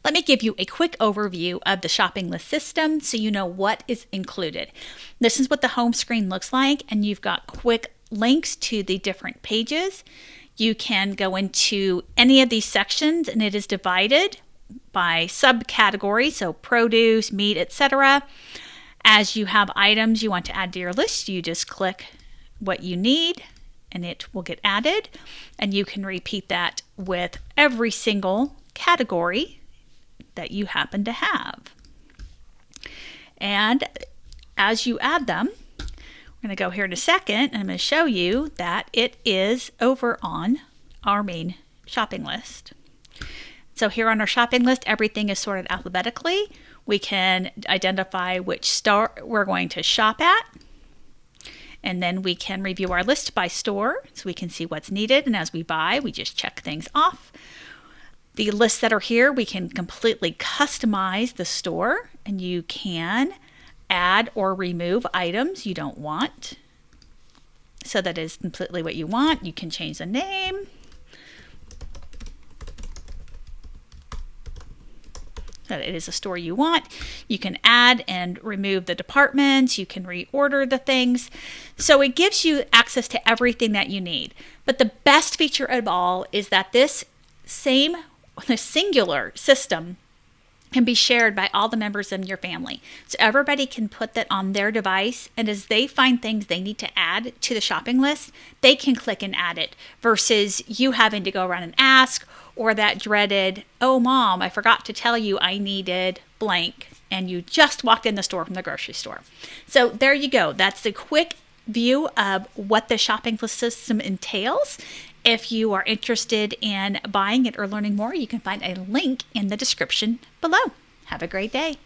Let me give you a quick overview of the shopping list system so you know what is included. This is what the home screen looks like, and you've got quick links to the different pages. You can go into any of these sections, and it is divided by subcategory, so produce, meat, etc. As you have items you want to add to your list, you just click what you need and it will get added, and you can repeat that with every single category that you happen to have. And as you add them, we're going to go here in a second and I'm going to show you that it is over on our main shopping list. So here on our shopping list, everything is sorted alphabetically. We can identify which store we're going to shop at. And then we can review our list by store so we can see what's needed. And as we buy, we just check things off. The lists that are here, we can completely customize the store, and you can add or remove items you don't want so that is completely what you want. You can change the name. That it is a store you want. You can add and remove the departments. You can reorder the things. So it gives you access to everything that you need. But the best feature of all is that this singular system can be shared by all the members in your family. So everybody can put that on their device, and as they find things they need to add to the shopping list, they can click and add it versus you having to go around and ask, or that dreaded, oh mom, I forgot to tell you I needed blank, and you just walked in the store from the grocery store. So there you go. That's the quick view of what the shopping list system entails. If you are interested in buying it or learning more, you can find a link in the description below. Have a great day.